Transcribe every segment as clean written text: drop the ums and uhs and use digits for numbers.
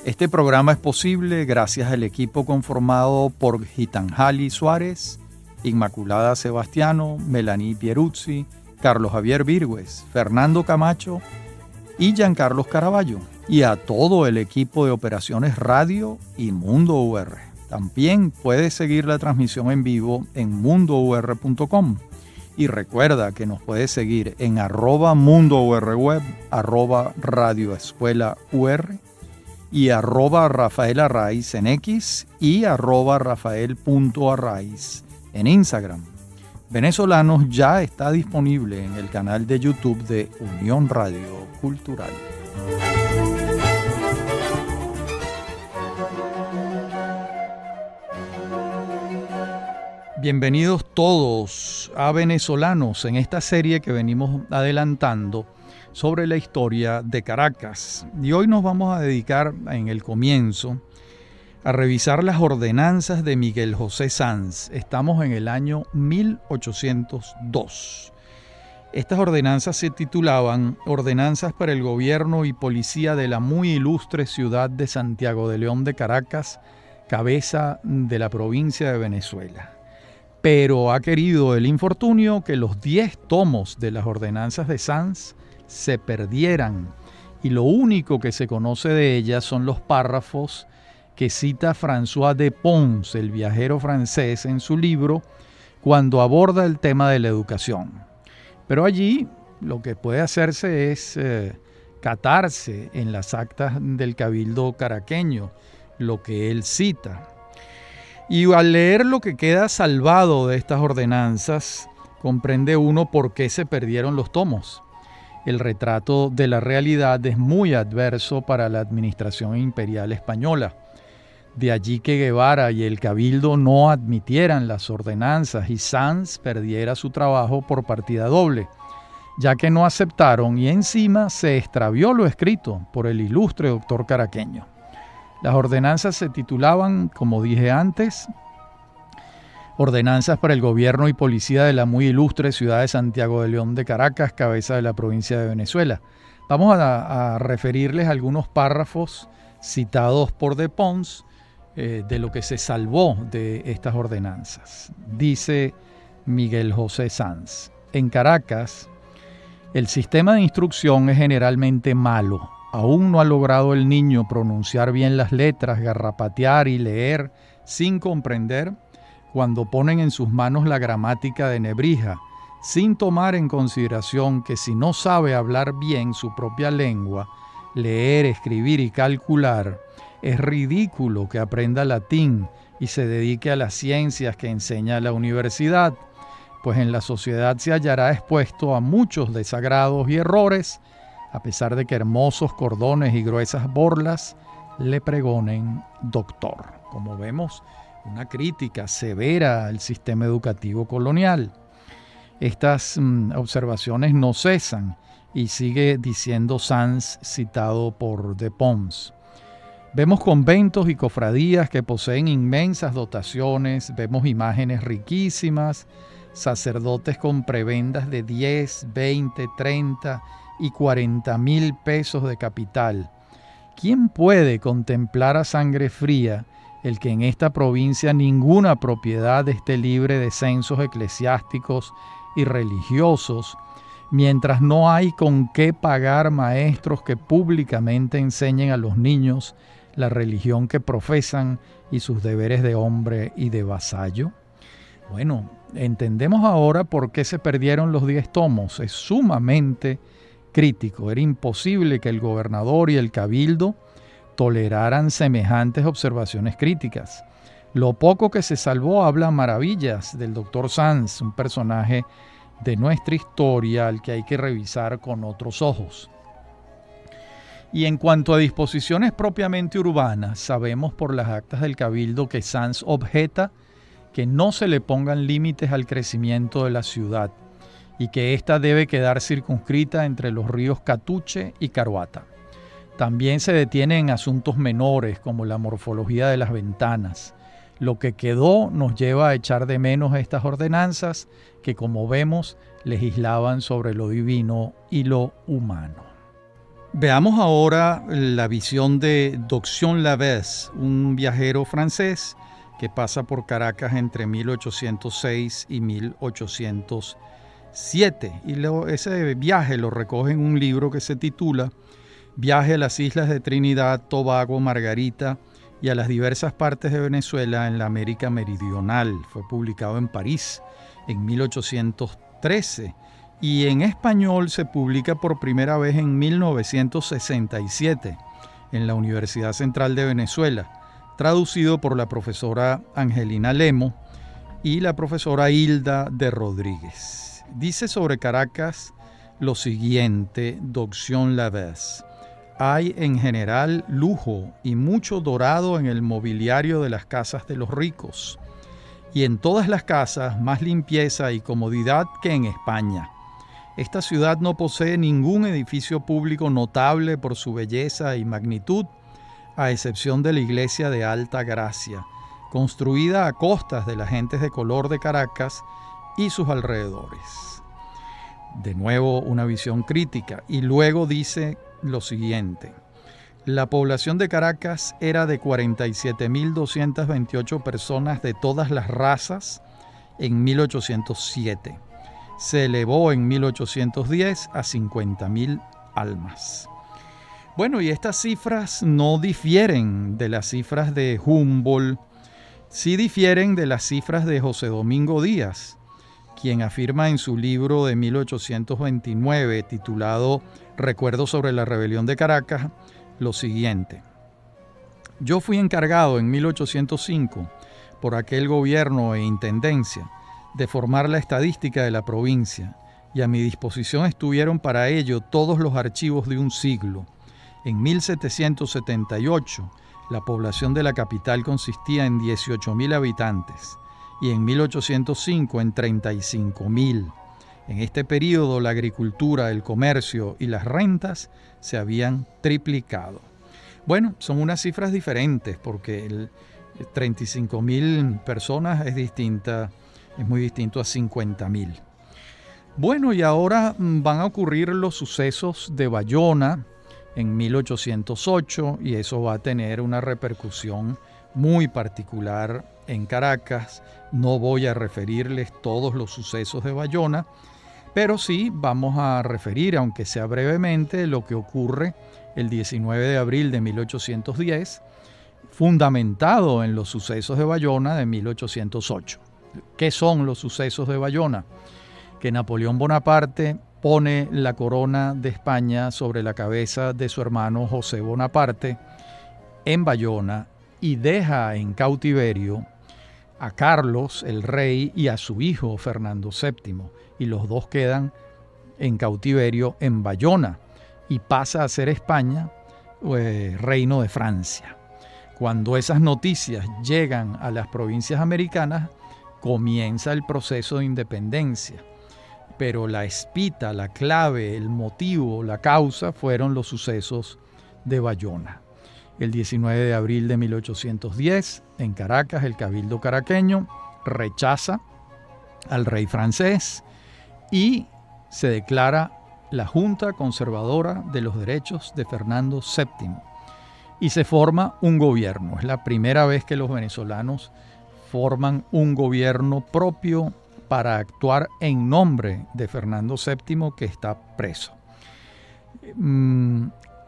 Este programa es posible gracias al equipo conformado por Gitanjali Suárez, Inmaculada Sebastiano, Melanie Pieruzzi, Carlos Javier Virgües, Fernando Camacho y Giancarlos Caraballo, y a todo el equipo de operaciones radio y Mundo UR. También puedes seguir la transmisión en vivo en mundour.com. Y recuerda que nos puedes seguir en @mundourweb, @radioescuelaur y @rafaelarraiz en X y @rafael.arraiz en Instagram. Venezolanos ya está disponible en el canal de YouTube de Unión Radio Cultural. Bienvenidos todos a Venezolanos en esta serie que venimos adelantando sobre la historia de Caracas. Y hoy nos vamos a dedicar en el comienzo a revisar las ordenanzas de Miguel José Sanz. Estamos en el año 1802. Estas ordenanzas se titulaban Ordenanzas para el Gobierno y Policía de la muy ilustre ciudad de Santiago de León de Caracas, cabeza de la provincia de Venezuela. Pero ha querido el infortunio que los 10 tomos de las ordenanzas de Sanz se perdieran, y lo único que se conoce de ellas son los párrafos que cita François de Pons, el viajero francés, en su libro cuando aborda el tema de la educación. Pero allí lo que puede hacerse es catarse en las actas del Cabildo caraqueño, lo que él cita. Y al leer lo que queda salvado de estas ordenanzas, comprende uno por qué se perdieron los tomos. El retrato de la realidad es muy adverso para la administración imperial española. De allí que Guevara y el Cabildo no admitieran las ordenanzas y Sanz perdiera su trabajo por partida doble, ya que no aceptaron y encima se extravió lo escrito por el ilustre doctor caraqueño. Las ordenanzas se titulaban, como dije antes, Ordenanzas para el Gobierno y Policía de la muy ilustre ciudad de Santiago de León de Caracas, cabeza de la provincia de Venezuela. Vamos a referirles algunos párrafos citados por de Pons de lo que se salvó de estas ordenanzas. Dice Miguel José Sanz: en Caracas, el sistema de instrucción es generalmente malo. Aún no ha logrado el niño pronunciar bien las letras, garrapatear y leer sin comprender cuando ponen en sus manos la gramática de Nebrija, sin tomar en consideración que si no sabe hablar bien su propia lengua, leer, escribir y calcular, es ridículo que aprenda latín y se dedique a las ciencias que enseña la universidad, pues en la sociedad se hallará expuesto a muchos desagrados y errores, a pesar de que hermosos cordones y gruesas borlas le pregonen doctor. Como vemos, una crítica severa al sistema educativo colonial. Estas observaciones no cesan y sigue diciendo Sanz, citado por de Pons. Vemos conventos y cofradías que poseen inmensas dotaciones, vemos imágenes riquísimas, sacerdotes con prebendas de 10, 20, 30 y 40,000 pesos de capital. ¿Quién puede contemplar a sangre fría el que en esta provincia ninguna propiedad esté libre de censos eclesiásticos y religiosos, mientras no hay con qué pagar maestros que públicamente enseñen a los niños la religión que profesan y sus deberes de hombre y de vasallo? Bueno, entendemos ahora por qué se perdieron los 10 tomos. Es sumamente crítico. Era imposible que el gobernador y el cabildo toleraran semejantes observaciones críticas. Lo poco que se salvó habla maravillas del doctor Sanz, un personaje de nuestra historia al que hay que revisar con otros ojos. Y en cuanto a disposiciones propiamente urbanas, sabemos por las actas del cabildo que Sanz objeta que no se le pongan límites al crecimiento de la ciudad y que ésta debe quedar circunscrita entre los ríos Catuche y Caruata. También se detiene en asuntos menores como la morfología de las ventanas. Lo que quedó nos lleva a echar de menos estas ordenanzas que, como vemos, legislaban sobre lo divino y lo humano. Veamos ahora la visión de Doxion Lavez, un viajero francés que pasa por Caracas entre 1806 y 1807. Y ese viaje lo recoge en un libro que se titula Viaje a las islas de Trinidad, Tobago, Margarita y a las diversas partes de Venezuela en la América Meridional. Fue publicado en París en 1813 y en español se publica por primera vez en 1967 en la Universidad Central de Venezuela, traducido por la profesora Angelina Lemo y la profesora Hilda de Rodríguez. Dice sobre Caracas lo siguiente, Doxion Lavez. Hay en general lujo y mucho dorado en el mobiliario de las casas de los ricos, y en todas las casas más limpieza y comodidad que en España. Esta ciudad no posee ningún edificio público notable por su belleza y magnitud, a excepción de la iglesia de Alta Gracia, construida a costas de las gentes de color de Caracas y sus alrededores. De nuevo una visión crítica, y luego dice lo siguiente. La población de Caracas era de 47.228 personas de todas las razas en 1807. Se elevó en 1810 a 50.000 almas. Bueno, y estas cifras no difieren de las cifras de Humboldt, sí difieren de las cifras de José Domingo Díaz, quien afirma en su libro de 1829, titulado Recuerdos sobre la rebelión de Caracas, lo siguiente. Yo fui encargado en 1805 por aquel gobierno e intendencia de formar la estadística de la provincia, y a mi disposición estuvieron para ello todos los archivos de un siglo. En 1778, la población de la capital consistía en 18.000 habitantes y en 1805 en 35.000. En este período la agricultura, el comercio y las rentas se habían triplicado. Bueno, son unas cifras diferentes porque 35.000 personas es muy distinto a 50.000. Bueno, y ahora van a ocurrir los sucesos de Bayona en 1808 y eso va a tener una repercusión muy particular en Caracas. No voy a referirles todos los sucesos de Bayona, pero sí vamos a referir, aunque sea brevemente, lo que ocurre el 19 de abril de 1810, fundamentado en los sucesos de Bayona de 1808. ¿Qué son los sucesos de Bayona? Que Napoleón Bonaparte pone la corona de España sobre la cabeza de su hermano José Bonaparte en Bayona y deja en cautiverio a Carlos, el rey, y a su hijo Fernando VII, y los dos quedan en cautiverio en Bayona y pasa a ser España reino de Francia. Cuando esas noticias llegan a las provincias americanas, comienza el proceso de independencia, pero la espita, la clave, el motivo, la causa fueron los sucesos de Bayona. El 19 de abril de 1810, en Caracas, el cabildo caraqueño rechaza al rey francés y se declara la Junta Conservadora de los Derechos de Fernando VII y se forma un gobierno. Es la primera vez que los venezolanos forman un gobierno propio para actuar en nombre de Fernando VII, que está preso.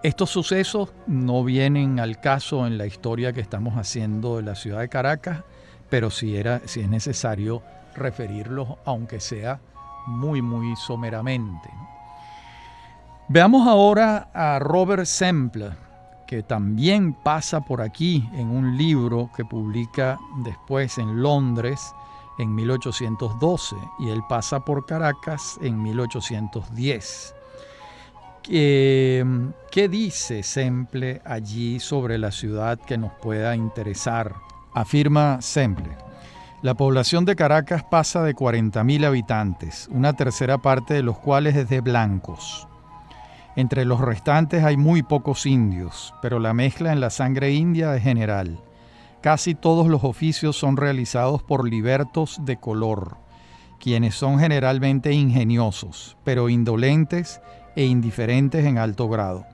Estos sucesos no vienen al caso en la historia que estamos haciendo de la ciudad de Caracas, pero sí es necesario referirlos, aunque sea muy, muy someramente. Veamos ahora a Robert Semple, que también pasa por aquí en un libro que publica después en Londres en 1812, y él pasa por Caracas en 1810. ¿Qué dice Semple allí sobre la ciudad que nos pueda interesar? Afirma Semple: la población de Caracas pasa de 40.000 habitantes, una tercera parte de los cuales es de blancos. Entre los restantes hay muy pocos indios, pero la mezcla en la sangre india es general. Casi todos los oficios son realizados por libertos de color, quienes son generalmente ingeniosos, pero indolentes e indiferentes en alto grado.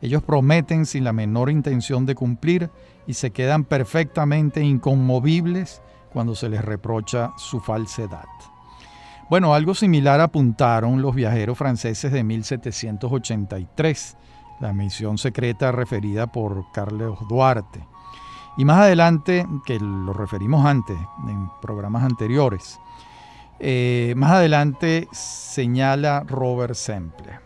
Ellos prometen sin la menor intención de cumplir y se quedan perfectamente inconmovibles cuando se les reprocha su falsedad. Bueno, algo similar apuntaron los viajeros franceses de 1783, la misión secreta referida por Carlos Duarte. Y más adelante, que lo referimos antes, en programas anteriores, más adelante señala Robert Semple: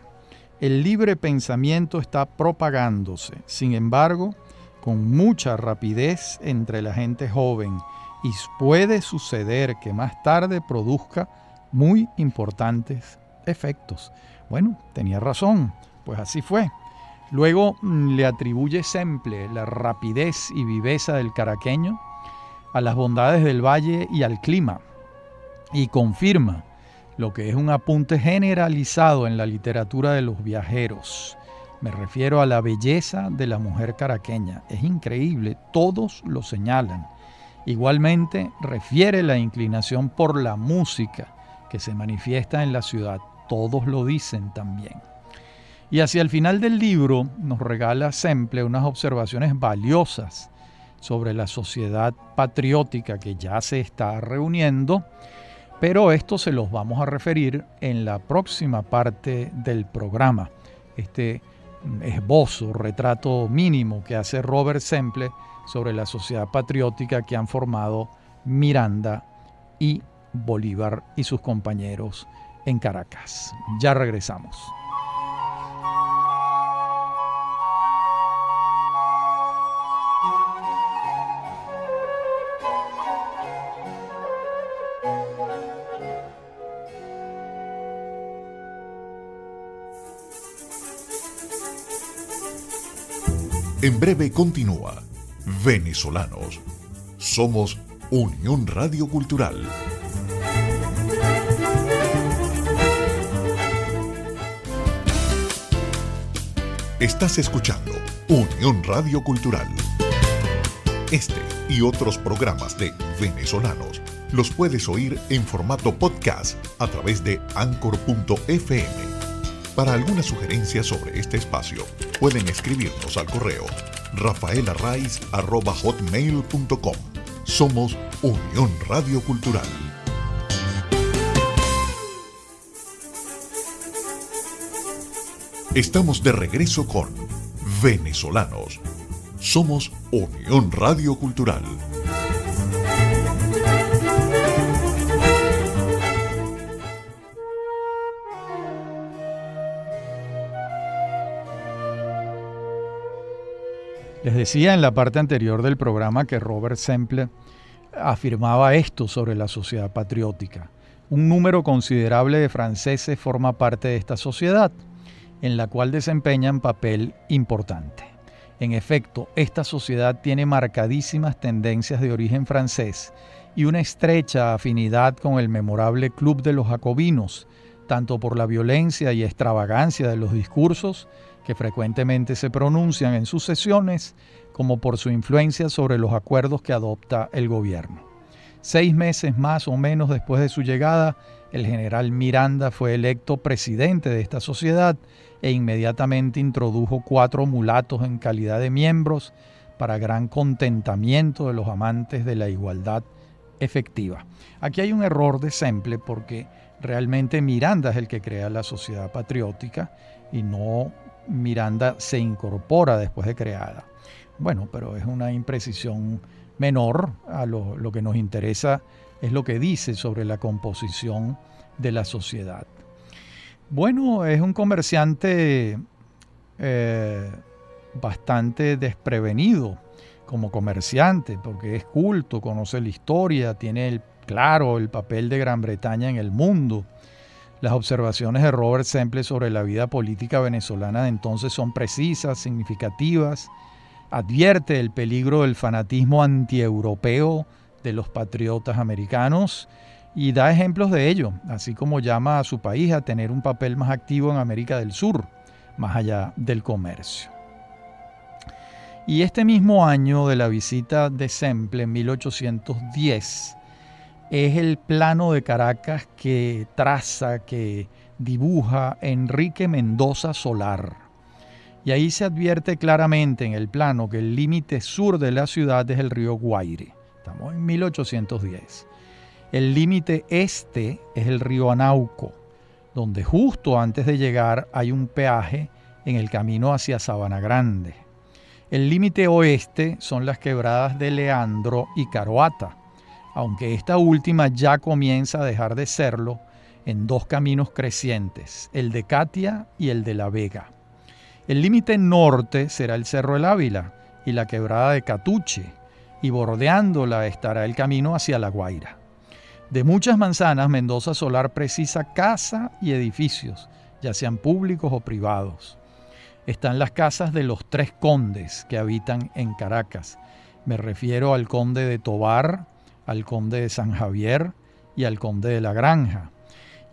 el libre pensamiento está propagándose, sin embargo, con mucha rapidez entre la gente joven, y puede suceder que más tarde produzca muy importantes efectos. Bueno, tenía razón, pues así fue. Luego le atribuye Semple la rapidez y viveza del caraqueño a las bondades del valle y al clima, y confirma lo que es un apunte generalizado en la literatura de los viajeros. Me refiero a la belleza de la mujer caraqueña. Es increíble, todos lo señalan. Igualmente refiere la inclinación por la música que se manifiesta en la ciudad. Todos lo dicen también. Y hacia el final del libro nos regala Semple unas observaciones valiosas sobre la sociedad patriótica que ya se está reuniendo, pero esto se los vamos a referir en la próxima parte del programa. Este esbozo, retrato mínimo que hace Robert Semple sobre la sociedad patriótica que han formado Miranda y Bolívar y sus compañeros en Caracas. Ya regresamos. En breve continúa Venezolanos. Somos Unión Radio Cultural. Estás escuchando Unión Radio Cultural. Este y otros programas de Venezolanos los puedes oír en formato podcast a través de Anchor.fm. Para alguna sugerencia sobre este espacio, pueden escribirnos al correo rafaelarraiz@hotmail.com. Somos Unión Radio Cultural. Estamos de regreso con Venezolanos. Somos Unión Radio Cultural. Les decía en la parte anterior del programa que Robert Semple afirmaba esto sobre la sociedad patriótica. Un número considerable de franceses forma parte de esta sociedad, en la cual desempeñan papel importante. En efecto, esta sociedad tiene marcadísimas tendencias de origen francés y una estrecha afinidad con el memorable Club de los Jacobinos, tanto por la violencia y extravagancia de los discursos que frecuentemente se pronuncian en sus sesiones, como por su influencia sobre los acuerdos que adopta el gobierno. 6 meses más o menos después de su llegada, el general Miranda fue electo presidente de esta sociedad e inmediatamente introdujo 4 mulatos en calidad de miembros para gran contentamiento de los amantes de la igualdad efectiva. Aquí hay un error de Semple porque realmente Miranda es el que crea la sociedad patriótica y no Miranda se incorpora después de creada. Bueno, pero es una imprecisión menor. A lo que nos interesa es lo que dice sobre la composición de la sociedad. Bueno, es un comerciante bastante desprevenido como comerciante, porque es culto, conoce la historia, tiene claro el papel de Gran Bretaña en el mundo. Las observaciones de Robert Semple sobre la vida política venezolana de entonces son precisas, significativas. Advierte el peligro del fanatismo antieuropeo de los patriotas americanos y da ejemplos de ello, así como llama a su país a tener un papel más activo en América del Sur, más allá del comercio. Y este mismo año de la visita de Semple, en 1810, es el plano de Caracas que traza, que dibuja Enrique Mendoza Solar. Y ahí se advierte claramente en el plano que el límite sur de la ciudad es el río Guaire. Estamos en 1810. El límite este es el río Anauco, donde justo antes de llegar hay un peaje en el camino hacia Sabana Grande. El límite oeste son las quebradas de Leandro y Caroata, aunque esta última ya comienza a dejar de serlo en dos caminos crecientes, el de Catia y el de La Vega. El límite norte será el Cerro El Ávila y la quebrada de Catuche, y bordeándola estará el camino hacia La Guaira. De muchas manzanas, Mendoza Solar precisa casa y edificios, ya sean públicos o privados. Están las casas de los 3 condes que habitan en Caracas. Me refiero al conde de Tovar, al conde de San Javier y al conde de La Granja.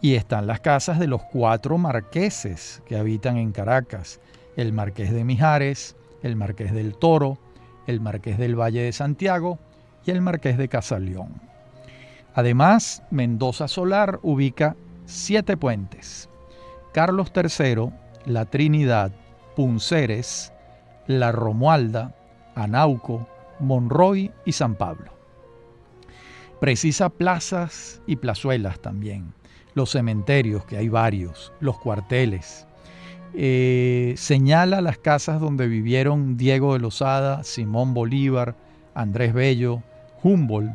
Y están las casas de los 4 marqueses que habitan en Caracas: el marqués de Mijares, el marqués del Toro, el marqués del Valle de Santiago y el marqués de Casaleón. Además, Mendoza Solar ubica 7 puentes: Carlos III, La Trinidad, Punceres, La Romualda, Anauco, Monroy y San Pablo. Precisa plazas y plazuelas también, los cementerios, que hay varios, los cuarteles. Señala las casas donde vivieron Diego de Lozada, Simón Bolívar, Andrés Bello, Humboldt,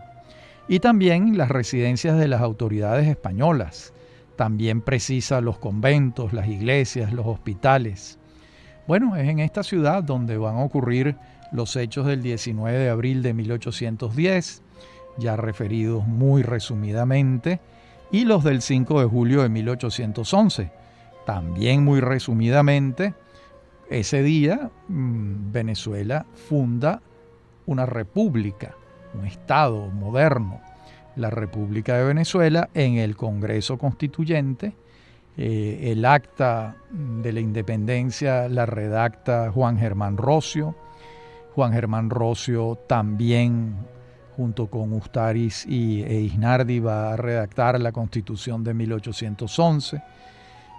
y también las residencias de las autoridades españolas. También precisa los conventos, las iglesias, los hospitales. Bueno, es en esta ciudad donde van a ocurrir los hechos del 19 de abril de 1810, ya referidos muy resumidamente, y los del 5 de julio de 1811, también muy resumidamente. Ese día Venezuela funda una república, un estado moderno, la República de Venezuela, en el Congreso Constituyente. El acta de la independencia la redacta Juan Germán Rocio. Juan Germán Rocio también, junto con Ustaris e Isnardi, va a redactar la Constitución de 1811.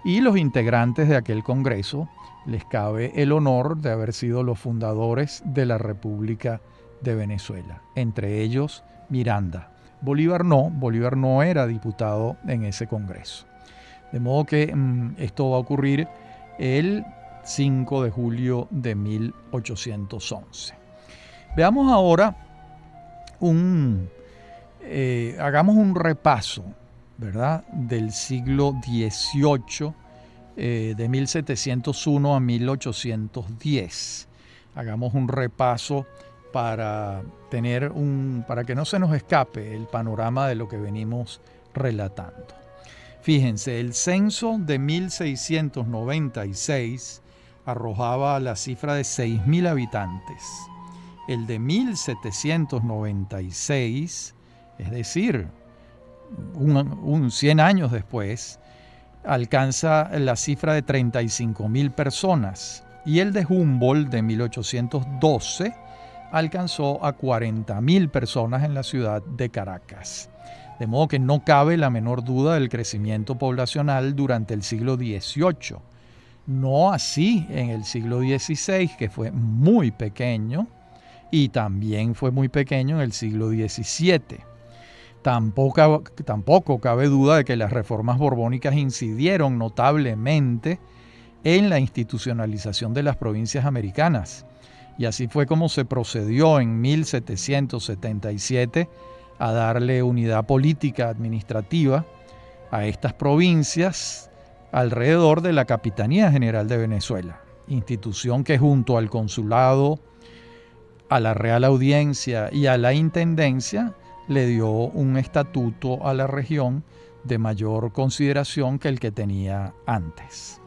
Y los integrantes de aquel Congreso les cabe el honor de haber sido los fundadores de la República de Venezuela, entre ellos Miranda. Bolívar no era diputado en ese Congreso. De modo que esto va a ocurrir el 5 de julio de 1811. Veamos ahora hagamos un repaso, ¿verdad?, del siglo XVIII, de 1701 a 1810. Hagamos un repaso para que no se nos escape el panorama de lo que venimos relatando. Fíjense, el censo de 1696 arrojaba la cifra de 6.000 habitantes. El de 1796, es decir, 100 años después, alcanza la cifra de 35.000 personas. Y el de Humboldt de 1812 alcanzó a 40.000 personas en la ciudad de Caracas. De modo que no cabe la menor duda del crecimiento poblacional durante el siglo XVIII. No así en el siglo XVI, que fue muy pequeño, y también fue muy pequeño en el siglo XVII. Tampoco cabe duda de que las reformas borbónicas incidieron notablemente en la institucionalización de las provincias americanas. Y así fue como se procedió en 1777 a darle unidad política administrativa a estas provincias alrededor de la Capitanía General de Venezuela, institución que junto al consulado, a la Real Audiencia y a la Intendencia le dio un estatuto a la región de mayor consideración que el que tenía antes.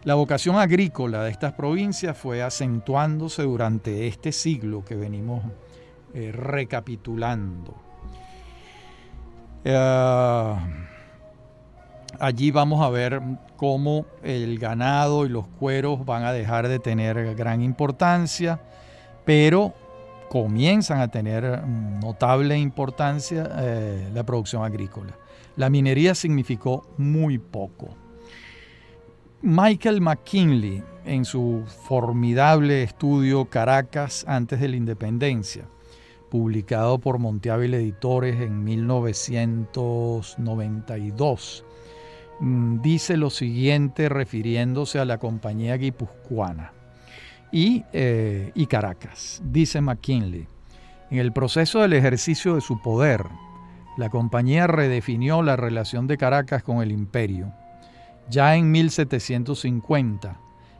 La vocación agrícola de estas provincias fue acentuándose durante este siglo que venimos recapitulando. Allí vamos a ver cómo el ganado y los cueros van a dejar de tener gran importancia, pero comienzan a tener notable importancia la producción agrícola. La minería significó muy poco. Michael McKinley, en su formidable estudio Caracas antes de la independencia, publicado por Monteávil Editores en 1992, dice lo siguiente refiriéndose a la compañía guipuzcoana y Caracas. Dice McKinley: en el proceso del ejercicio de su poder, la compañía redefinió la relación de Caracas con el imperio. Ya en 1750,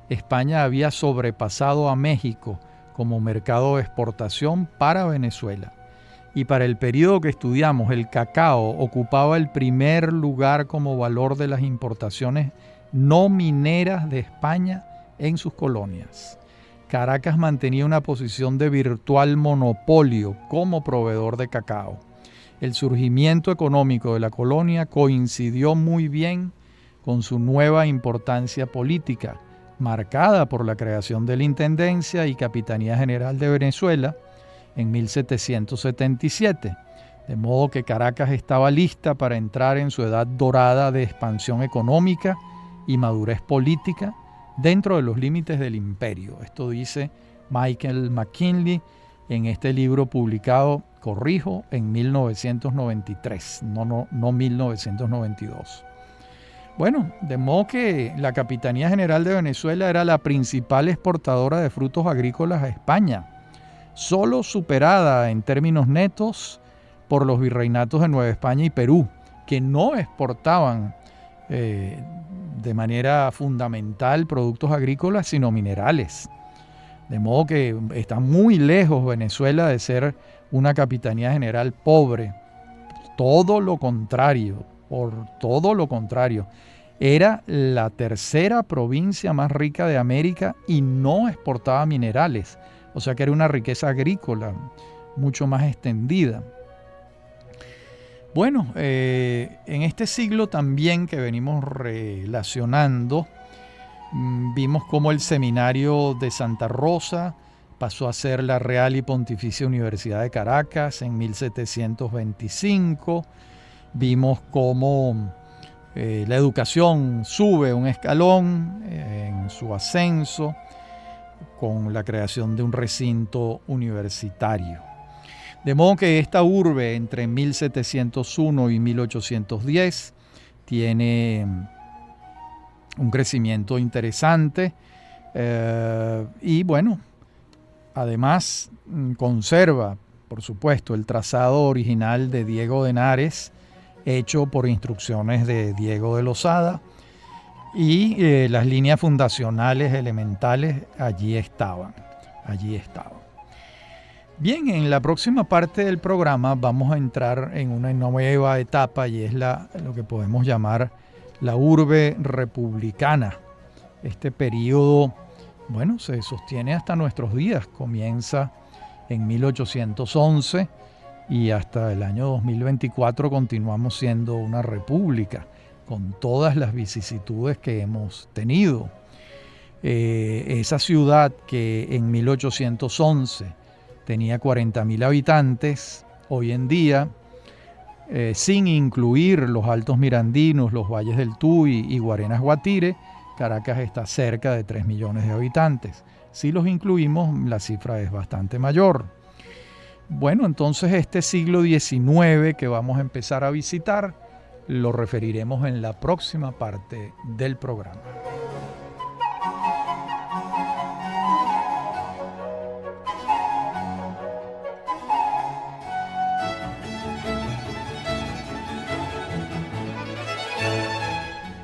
España había sobrepasado a México como mercado de exportación para Venezuela. Y para el periodo que estudiamos, el cacao ocupaba el primer lugar como valor de las importaciones no mineras de España en sus colonias. Caracas mantenía una posición de virtual monopolio como proveedor de cacao. El surgimiento económico de la colonia coincidió muy bien con su nueva importancia política, marcada por la creación de la Intendencia y Capitanía General de Venezuela en 1777, de modo que Caracas estaba lista para entrar en su edad dorada de expansión económica y madurez política dentro de los límites del imperio. Esto dice Michael McKinley en este libro publicado, corrijo, en 1993, no 1992. Bueno, de modo que la Capitanía General de Venezuela era la principal exportadora de frutos agrícolas a España, solo superada en términos netos por los virreinatos de Nueva España y Perú, que no exportaban de manera fundamental productos agrícolas, sino minerales. De modo que está muy lejos Venezuela de ser una Capitanía General pobre. Todo lo contrario, era la tercera provincia más rica de América y no exportaba minerales. O sea que era una riqueza agrícola mucho más extendida. Bueno, en este siglo también que venimos relacionando, vimos cómo el Seminario de Santa Rosa pasó a ser la Real y Pontificia Universidad de Caracas en 1725. Vimos cómo la educación sube un escalón en su ascenso con la creación de un recinto universitario. De modo que esta urbe entre 1701 y 1810 tiene un crecimiento interesante y bueno, además conserva, por supuesto, el trazado original de Diego de Henares, hecho por instrucciones de Diego de Lozada, y las líneas fundacionales elementales allí estaban. Bien, en la próxima parte del programa vamos a entrar en una nueva etapa y es lo que podemos llamar la urbe republicana. Este periodo, bueno, se sostiene hasta nuestros días, comienza en 1811 y hasta el año 2024 continuamos siendo una república con todas las vicisitudes que hemos tenido. Esa ciudad que en 1811 tenía 40.000 habitantes, hoy en día, sin incluir los Altos Mirandinos, los Valles del Tuy y Guarenas Guatire, Caracas está cerca de 3 millones de habitantes. Si los incluimos, la cifra es bastante mayor. Bueno, entonces este siglo XIX que vamos a empezar a visitar, lo referiremos en la próxima parte del programa.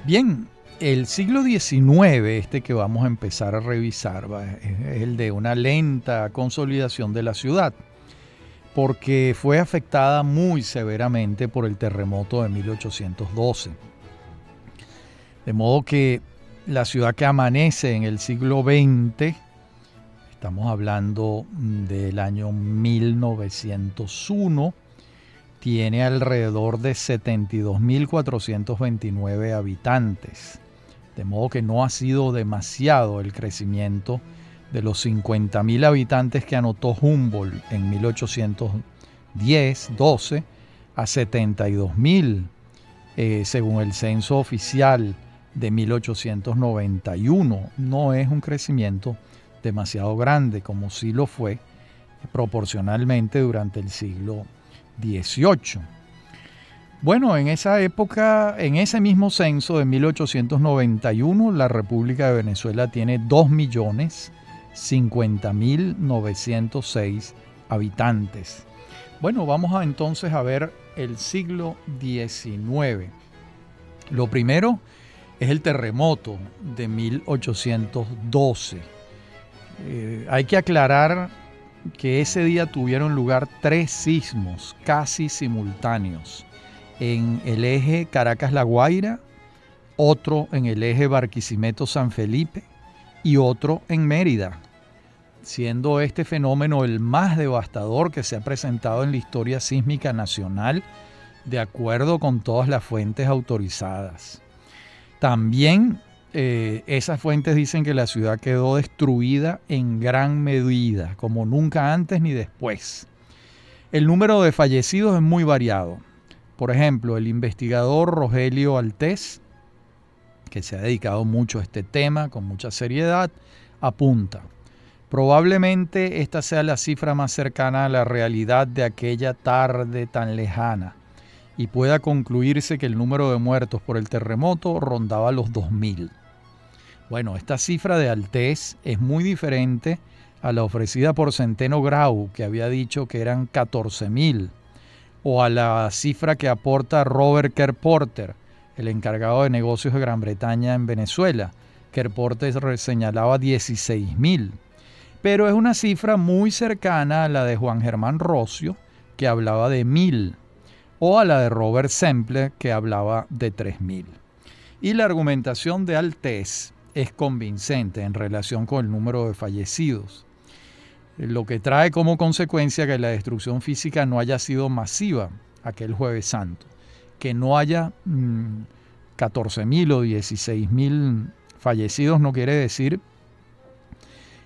Bien, el siglo XIX, este que vamos a empezar a revisar, es el de una lenta consolidación de la ciudad, porque fue afectada muy severamente por el terremoto de 1812. De modo que la ciudad que amanece en el siglo XX, estamos hablando del año 1901, tiene alrededor de 72.429 habitantes. De modo que no ha sido demasiado el crecimiento de los 50.000 habitantes que anotó Humboldt en 1810-12 a 72.000 según el censo oficial de 1891. No es un crecimiento demasiado grande, como sí lo fue proporcionalmente durante el siglo XVIII. Bueno, en esa época, en ese mismo censo de 1891, la República de Venezuela tiene 2.050.906 habitantes. Bueno, vamos entonces a ver el siglo XIX. Lo primero es el terremoto de 1812. Hay que aclarar que ese día tuvieron lugar 3 sismos casi simultáneos en el eje Caracas-La Guaira, otro en el eje Barquisimeto-San Felipe y otro en Mérida, siendo este fenómeno el más devastador que se ha presentado en la historia sísmica nacional, de acuerdo con todas las fuentes autorizadas. También esas fuentes dicen que la ciudad quedó destruida en gran medida, como nunca antes ni después. El número de fallecidos es muy variado. Por ejemplo, el investigador Rogelio Altés, que se ha dedicado mucho a este tema con mucha seriedad, apunta: probablemente esta sea la cifra más cercana a la realidad de aquella tarde tan lejana, y pueda concluirse que el número de muertos por el terremoto rondaba los 2.000. Bueno, esta cifra de Altés es muy diferente a la ofrecida por Centeno Grau, que había dicho que eran 14.000, o a la cifra que aporta Robert Kerr-Porter, el encargado de negocios de Gran Bretaña en Venezuela. Kerr-Porter señalaba 16.000, pero es una cifra muy cercana a la de Juan Germán Rocio, que hablaba de 1.000, o a la de Robert Semple, que hablaba de 3.000. Y la argumentación de Altés es convincente en relación con el número de fallecidos, lo que trae como consecuencia que la destrucción física no haya sido masiva aquel Jueves Santo, que no haya 14.000 o 16.000 fallecidos no quiere decir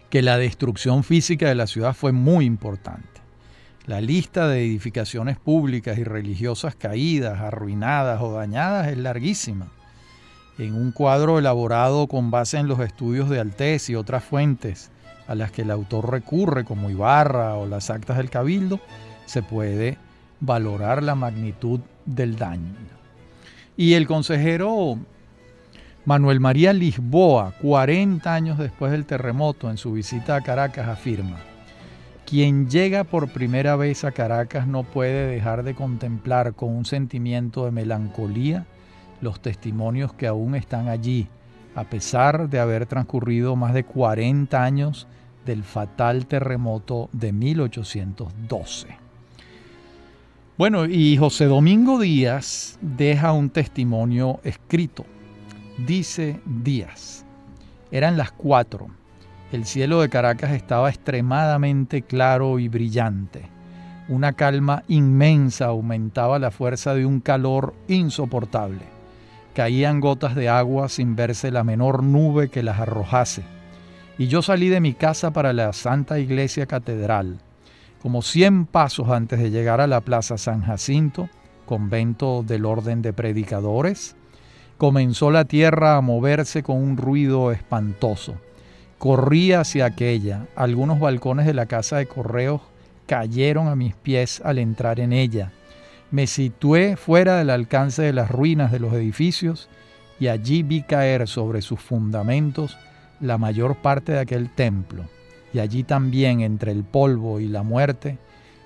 que la destrucción física de la ciudad fue muy importante. La lista de edificaciones públicas y religiosas caídas, arruinadas o dañadas es larguísima. En un cuadro elaborado con base en los estudios de Altés y otras fuentes a las que el autor recurre, como Ibarra o las actas del Cabildo, se puede valorar la magnitud del daño. Y el consejero Manuel María Lisboa, 40 años después del terremoto, en su visita a Caracas, afirma: quien llega por primera vez a Caracas no puede dejar de contemplar con un sentimiento de melancolía los testimonios que aún están allí, a pesar de haber transcurrido más de 40 años del fatal terremoto de 1812. Bueno, y José Domingo Díaz deja un testimonio escrito. Dice Díaz: eran las 4. El cielo de Caracas estaba extremadamente claro y brillante. Una calma inmensa aumentaba la fuerza de un calor insoportable. Caían gotas de agua sin verse la menor nube que las arrojase. Y yo salí de mi casa para la Santa Iglesia Catedral. Como 100 pasos antes de llegar a la Plaza San Jacinto, convento del Orden de Predicadores, comenzó la tierra a moverse con un ruido espantoso. Corrí hacia aquella. Algunos balcones de la casa de correos cayeron a mis pies al entrar en ella. Me situé fuera del alcance de las ruinas de los edificios y allí vi caer sobre sus fundamentos la mayor parte de aquel templo. Y allí también, entre el polvo y la muerte,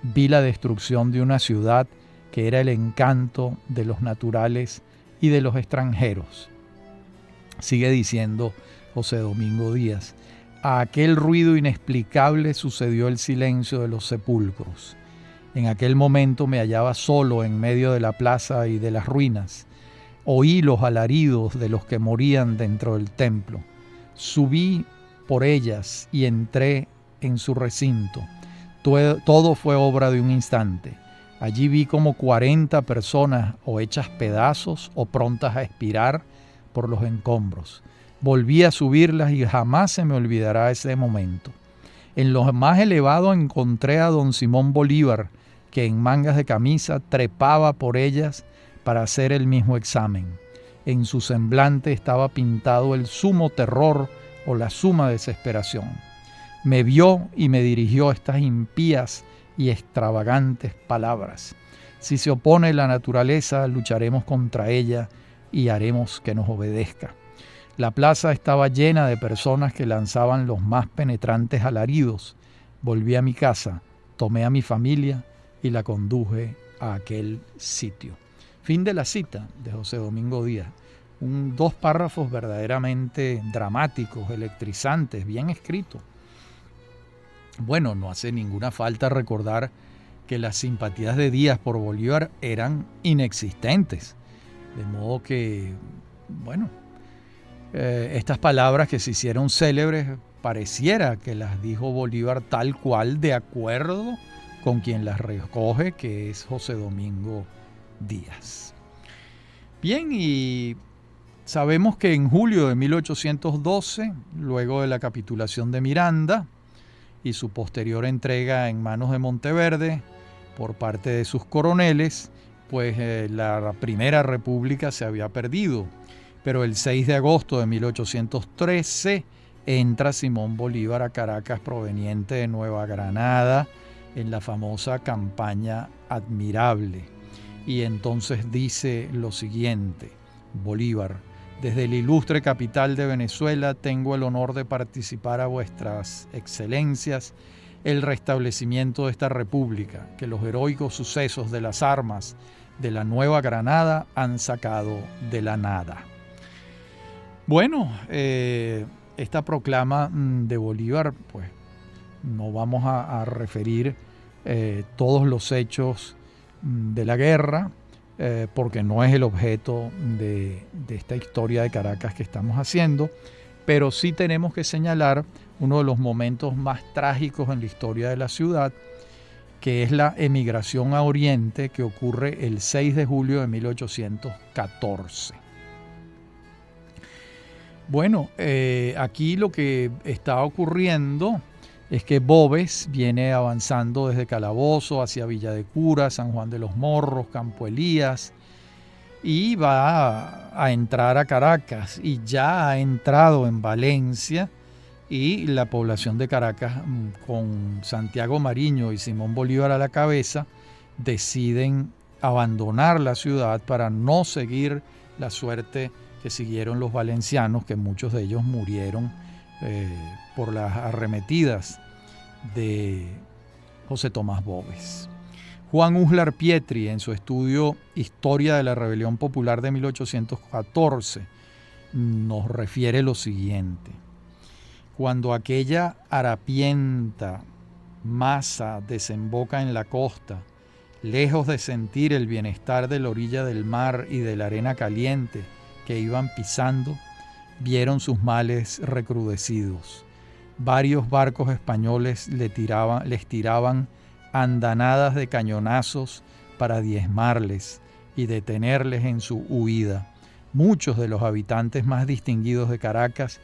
vi la destrucción de una ciudad que era el encanto de los naturales y de los extranjeros. Sigue diciendo José Domingo Díaz: a aquel ruido inexplicable sucedió el silencio de los sepulcros. En aquel momento me hallaba solo en medio de la plaza y de las ruinas. Oí los alaridos de los que morían dentro del templo. Subí por ellas y entré en su recinto. Todo fue obra de un instante. Allí vi como 40 personas o hechas pedazos o prontas a expirar por los escombros. Volví a subirlas y jamás se me olvidará ese momento. En lo más elevado encontré a don Simón Bolívar, que en mangas de camisa trepaba por ellas para hacer el mismo examen. En su semblante estaba pintado el sumo terror o la suma desesperación. Me vio y me dirigió estas impías y extravagantes palabras: si se opone la naturaleza, lucharemos contra ella y haremos que nos obedezca. La plaza estaba llena de personas que lanzaban los más penetrantes alaridos. Volví a mi casa, tomé a mi familia y la conduje a aquel sitio. Fin de la cita de José Domingo Díaz. Dos párrafos verdaderamente dramáticos, electrizantes, bien escritos. Bueno, no hace ninguna falta recordar que las simpatías de Díaz por Bolívar eran inexistentes. De modo que, bueno, estas palabras que se hicieron célebres pareciera que las dijo Bolívar tal cual, de acuerdo con quien las recoge, que es José Domingo Díaz. Bien, y sabemos que en julio de 1812, luego de la capitulación de Miranda y su posterior entrega en manos de Monteverde por parte de sus coroneles, pues la Primera República se había perdido. Pero el 6 de agosto de 1813 entra Simón Bolívar a Caracas proveniente de Nueva Granada en la famosa campaña Admirable. Y entonces dice lo siguiente: Bolívar: desde la ilustre capital de Venezuela tengo el honor de participar a vuestras excelencias el restablecimiento de esta república que los heroicos sucesos de las armas de la Nueva Granada han sacado de la nada. Bueno, esta proclama de Bolívar, pues no vamos a referir todos los hechos de la guerra, porque no es el objeto de esta historia de Caracas que estamos haciendo, pero sí tenemos que señalar uno de los momentos más trágicos en la historia de la ciudad, que es la emigración a Oriente, que ocurre el 6 de julio de 1814. Bueno, aquí lo que está ocurriendo es que Boves viene avanzando desde Calabozo hacia Villa de Cura, San Juan de los Morros, Campo Elías, y va a entrar a Caracas, y ya ha entrado en Valencia, y la población de Caracas, con Santiago Mariño y Simón Bolívar a la cabeza, deciden abandonar la ciudad para no seguir la suerte que siguieron los valencianos, que muchos de ellos murieron por las arremetidas de José Tomás Boves. Juan Uslar Pietri, en su estudio Historia de la Rebelión Popular de 1814, nos refiere lo siguiente: cuando aquella harapienta masa desemboca en la costa, lejos de sentir el bienestar de la orilla del mar y de la arena caliente que iban pisando, vieron sus males recrudecidos. Varios barcos españoles les tiraban andanadas de cañonazos para diezmarles y detenerles en su huida. Muchos de los habitantes más distinguidos de Caracas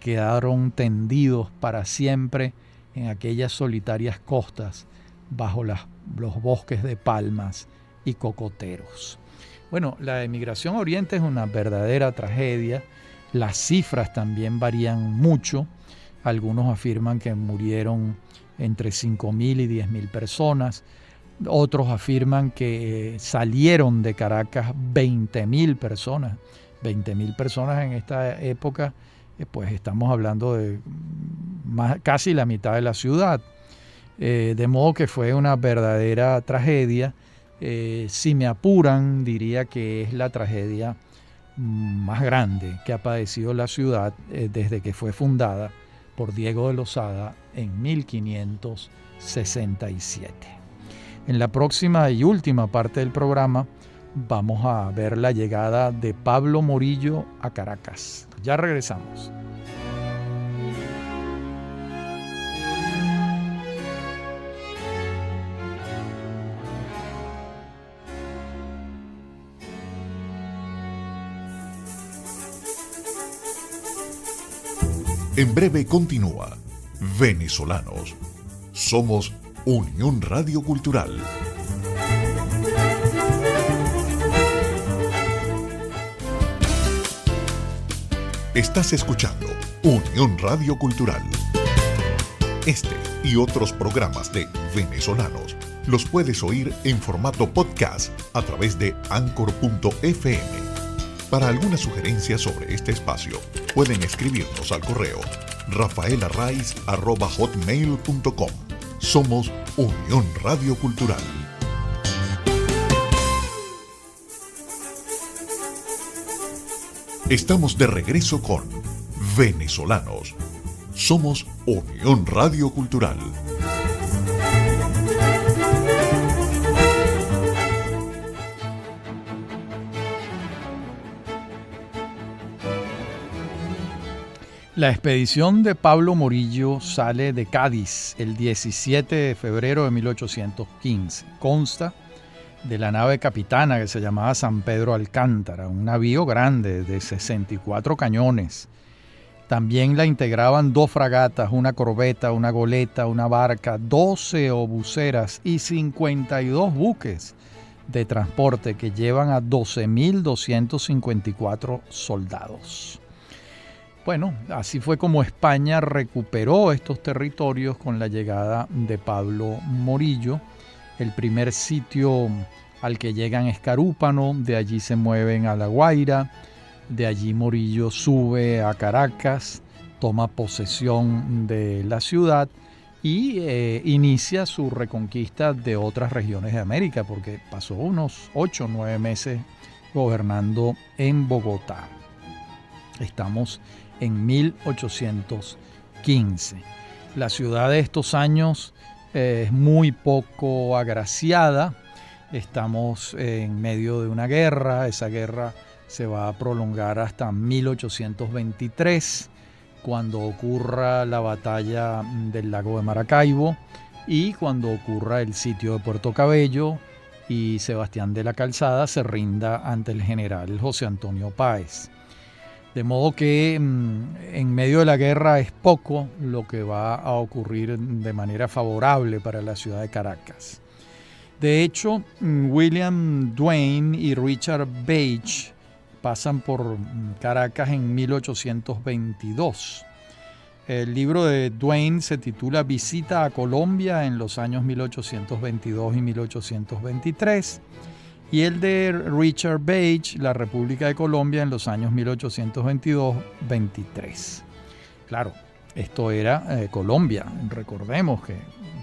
quedaron tendidos para siempre en aquellas solitarias costas bajo los bosques de palmas y cocoteros. Bueno, la emigración a Oriente es una verdadera tragedia. Las cifras también varían mucho. Algunos afirman que murieron entre 5.000 y 10.000 personas. Otros afirman que salieron de Caracas 20.000 personas. 20.000 personas en esta época, pues estamos hablando de casi la mitad de la ciudad. De modo que fue una verdadera tragedia. Si me apuran, diría que es la tragedia más grande que ha padecido la ciudad desde que fue fundada por Diego de Lozada en 1567. En la próxima y última parte del programa vamos a ver la llegada de Pablo Morillo a Caracas. Ya regresamos. En breve continúa Venezolanos. Somos Unión Radio Cultural. Estás escuchando Unión Radio Cultural. Este y otros programas de Venezolanos los puedes oír en formato podcast a través de Anchor.fm. Para alguna sugerencia sobre este espacio, pueden escribirnos al correo rafaelarraiz@hotmail.com. Somos Unión Radio Cultural. Estamos de regreso con Venezolanos. Somos Unión Radio Cultural. La expedición de Pablo Morillo sale de Cádiz el 17 de febrero de 1815. Consta de la nave capitana que se llamaba San Pedro Alcántara, un navío grande de 64 cañones. También la integraban 2 fragatas, una corbeta, una goleta, una barca, 12 obuseras y 52 buques de transporte que llevan a 12.254 soldados. Bueno, así fue como España recuperó estos territorios con la llegada de Pablo Morillo. El primer sitio al que llegan es Carúpano, de allí se mueven a La Guaira, de allí Morillo sube a Caracas, toma posesión de la ciudad y inicia su reconquista de otras regiones de América, porque pasó unos 8 o 9 meses gobernando en Bogotá. Estamos en 1815. La ciudad de estos años es muy poco agraciada. Estamos en medio de una guerra. Esa guerra se va a prolongar hasta 1823, cuando ocurra la batalla del lago de Maracaibo y cuando ocurra el sitio de Puerto Cabello y Sebastián de la Calzada se rinda ante el general José Antonio Páez. De modo que en medio de la guerra es poco lo que va a ocurrir de manera favorable para la ciudad de Caracas. De hecho, William Duane y Richard Page pasan por Caracas en 1822. El libro de Duane se titula Visita a Colombia en los años 1822 y 1823. Y el de Richard Page, La República de Colombia en los años 1822-23. Claro, esto era Colombia. Recordemos que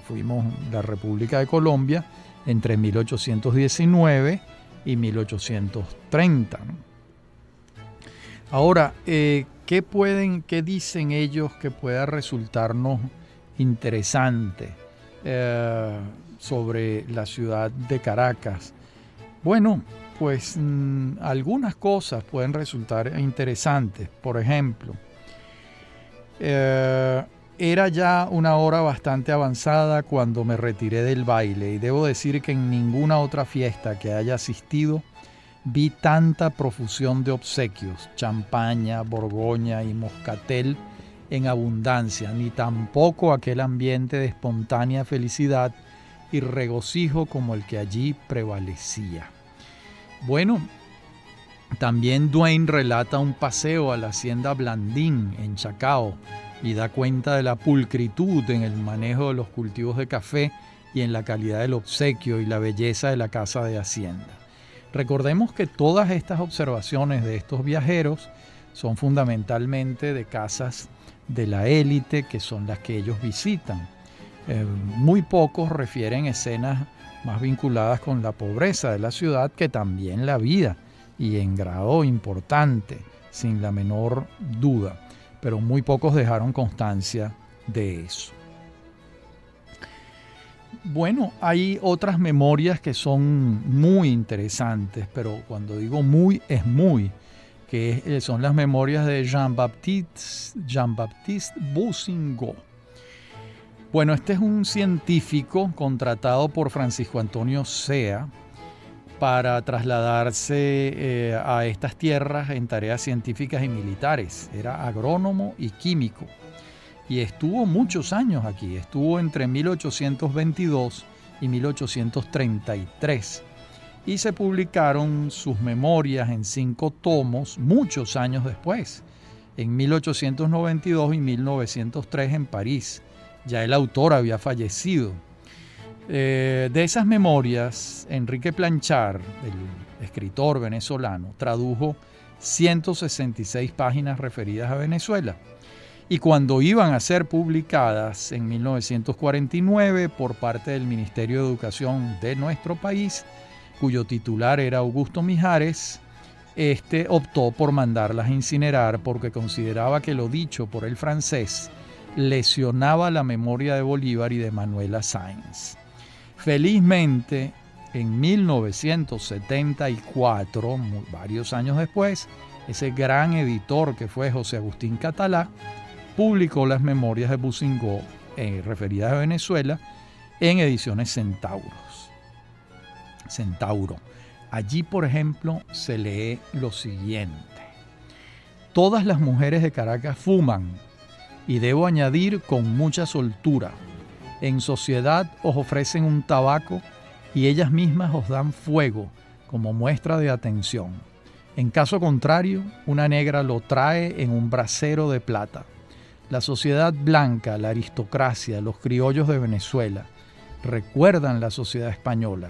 fuimos la República de Colombia entre 1819 y 1830. ¿no? Ahora, ¿qué dicen ellos que pueda resultarnos interesante sobre la ciudad de Caracas? Bueno, pues algunas cosas pueden resultar interesantes. Por ejemplo, era ya una hora bastante avanzada cuando me retiré del baile y debo decir que en ninguna otra fiesta que haya asistido vi tanta profusión de obsequios, champaña, borgoña y moscatel en abundancia, ni tampoco aquel ambiente de espontánea felicidad y regocijo como el que allí prevalecía. Bueno, también Duane relata un paseo a la hacienda Blandín en Chacao y da cuenta de la pulcritud en el manejo de los cultivos de café y en la calidad del obsequio y la belleza de la casa de hacienda. Recordemos que todas estas observaciones de estos viajeros son fundamentalmente de casas de la élite, que son las que ellos visitan. Muy pocos refieren escenas más vinculadas con la pobreza de la ciudad que también la vida, y en grado importante, sin la menor duda, pero muy pocos dejaron constancia de eso. Bueno, hay otras memorias que son muy interesantes, pero cuando digo muy, es muy, que son las memorias de Jean-Baptiste Bousingot. Bueno, este es un científico contratado por Francisco Antonio Sea para trasladarse a estas tierras en tareas científicas y militares. Era agrónomo y químico y estuvo muchos años aquí. Estuvo entre 1822 y 1833 y se publicaron sus memorias en 5 tomos muchos años después. en 1892 y 1903 en París. Ya el autor había fallecido. De esas memorias, Enrique Planchar, el escritor venezolano, tradujo 166 páginas referidas a Venezuela. Y cuando iban a ser publicadas en 1949 por parte del Ministerio de Educación de nuestro país, cuyo titular era Augusto Mijares, optó por mandarlas a incinerar porque consideraba que lo dicho por el francés lesionaba la memoria de Bolívar y de Manuela Sáenz. Felizmente, en 1974, varios años después, ese gran editor que fue José Agustín Catalá publicó las memorias de Bousingot referidas a Venezuela en ediciones Centauro. Allí, por ejemplo, se lee lo siguiente: todas las mujeres de Caracas fuman, y debo añadir con mucha soltura. En sociedad os ofrecen un tabaco y ellas mismas os dan fuego como muestra de atención. En caso contrario, una negra lo trae en un brasero de plata. La sociedad blanca, la aristocracia, los criollos de Venezuela recuerdan la sociedad española.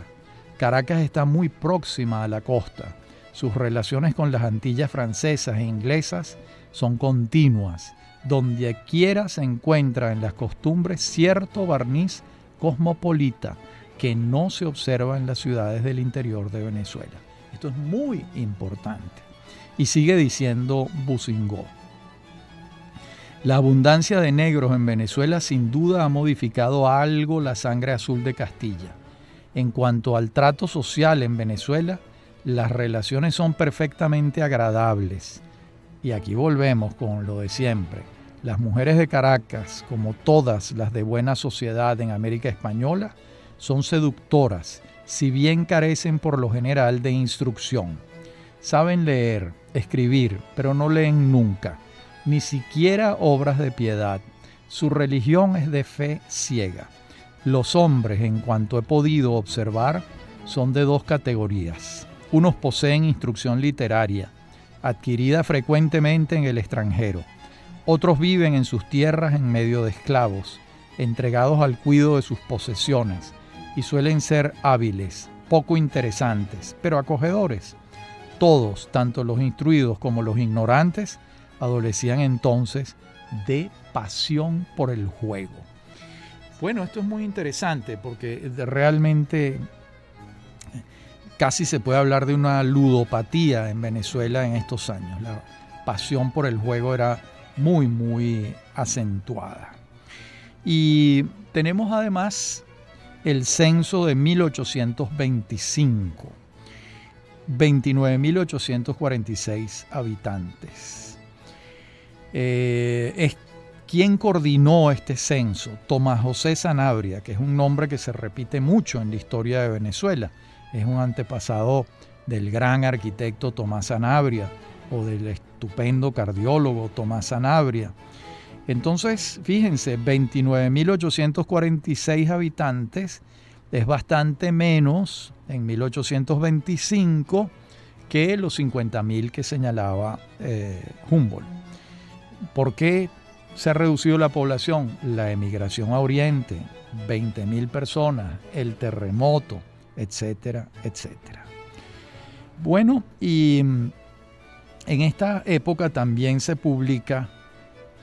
Caracas está muy próxima a la costa. Sus relaciones con las Antillas francesas e inglesas son continuas. Donde quiera se encuentra en las costumbres cierto barniz cosmopolita que no se observa en las ciudades del interior de Venezuela. Esto es muy importante. Y sigue diciendo Bousingot: la abundancia de negros en Venezuela sin duda ha modificado algo la sangre azul de Castilla. En cuanto al trato social en Venezuela, las relaciones son perfectamente agradables. Y aquí volvemos con lo de siempre. Las mujeres de Caracas, como todas las de buena sociedad en América Española, son seductoras, si bien carecen por lo general de instrucción. Saben leer, escribir, pero no leen nunca, ni siquiera obras de piedad. Su religión es de fe ciega. Los hombres, en cuanto he podido observar, son de dos categorías. Unos poseen instrucción literaria, adquirida frecuentemente en el extranjero. Otros viven en sus tierras en medio de esclavos, entregados al cuidado de sus posesiones, y suelen ser hábiles, poco interesantes, pero acogedores. Todos, tanto los instruidos como los ignorantes, adolecían entonces de pasión por el juego. Bueno, esto es muy interesante porque realmente casi se puede hablar de una ludopatía en Venezuela en estos años. La pasión por el juego era muy, muy acentuada. Y tenemos además el censo de 1825, 29.846 habitantes. ¿Quién coordinó este censo? Tomás José Sanabria, que es un nombre que se repite mucho en la historia de Venezuela. Es un antepasado del gran arquitecto Tomás Sanabria o del estupendo cardiólogo Tomás Sanabria. Entonces, fíjense, 29.846 habitantes es bastante menos en 1825 que los 50.000 que señalaba Humboldt. ¿Por qué se ha reducido la población? La emigración a Oriente, 20.000 personas, el terremoto, etcétera, etcétera. Bueno, y en esta época también se publica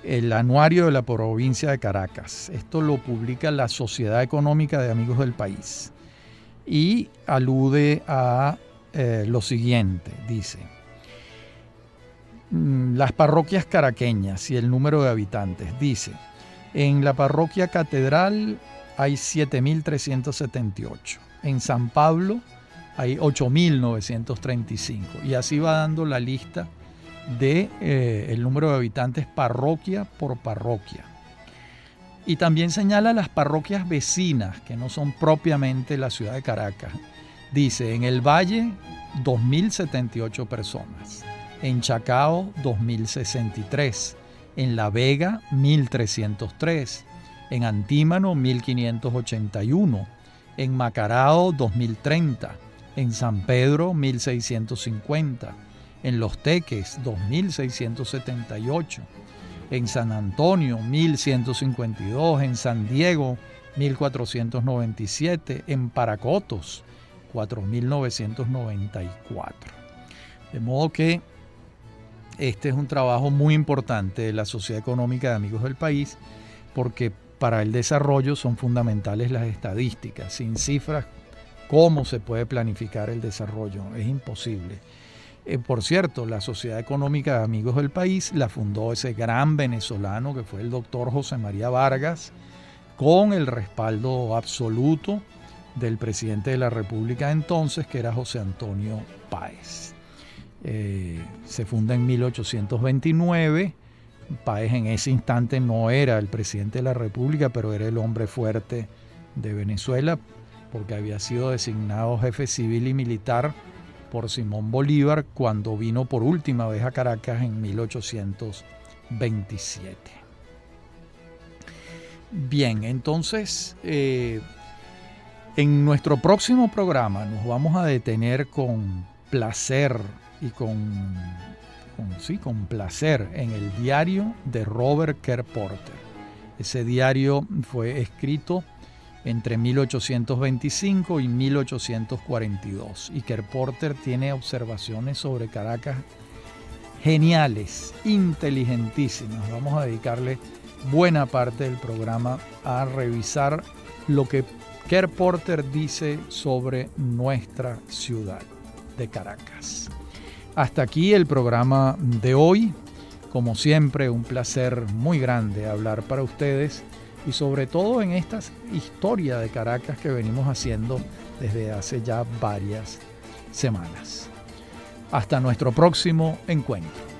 el anuario de la provincia de Caracas. Esto lo publica la Sociedad Económica de Amigos del País y alude a lo siguiente, dice: las parroquias caraqueñas y el número de habitantes. Dice, en la parroquia Catedral hay 7.378, en San Pablo hay 8.935, y así va dando la lista de el número de habitantes parroquia por parroquia. Y también señala las parroquias vecinas, que no son propiamente la ciudad de Caracas. Dice, en el Valle, 2.078 personas. En Chacao, 2.063. En La Vega, 1.303. En Antímano, 1.581. En Macarao, 2.030. En San Pedro, 1.650. En Los Teques, 2.678. En San Antonio, 1.152. En San Diego, 1.497. En Paracotos, 4.994. De modo que este es un trabajo muy importante de la Sociedad Económica de Amigos del País, porque para el desarrollo son fundamentales las estadísticas. Sin cifras, ¿cómo se puede planificar el desarrollo? Es imposible. Por cierto, la Sociedad Económica de Amigos del País la fundó ese gran venezolano que fue el doctor José María Vargas, con el respaldo absoluto del presidente de la República entonces, que era José Antonio Páez. Se funda en 1829. Páez en ese instante no era el presidente de la República, pero era el hombre fuerte de Venezuela, porque había sido designado jefe civil y militar por Simón Bolívar cuando vino por última vez a Caracas en 1827. Bien, entonces en nuestro próximo programa nos vamos a detener con placer y con placer en el diario de Robert Kerr Porter. Ese diario fue escrito entre 1825 y 1842 y Kerr Porter tiene observaciones sobre Caracas geniales, inteligentísimas. Vamos a dedicarle buena parte del programa a revisar lo que Kerr Porter dice sobre nuestra ciudad de Caracas. Hasta aquí el programa de hoy. Como siempre, un placer muy grande hablar para ustedes y sobre todo en esta historia de Caracas que venimos haciendo desde hace ya varias semanas. Hasta nuestro próximo encuentro.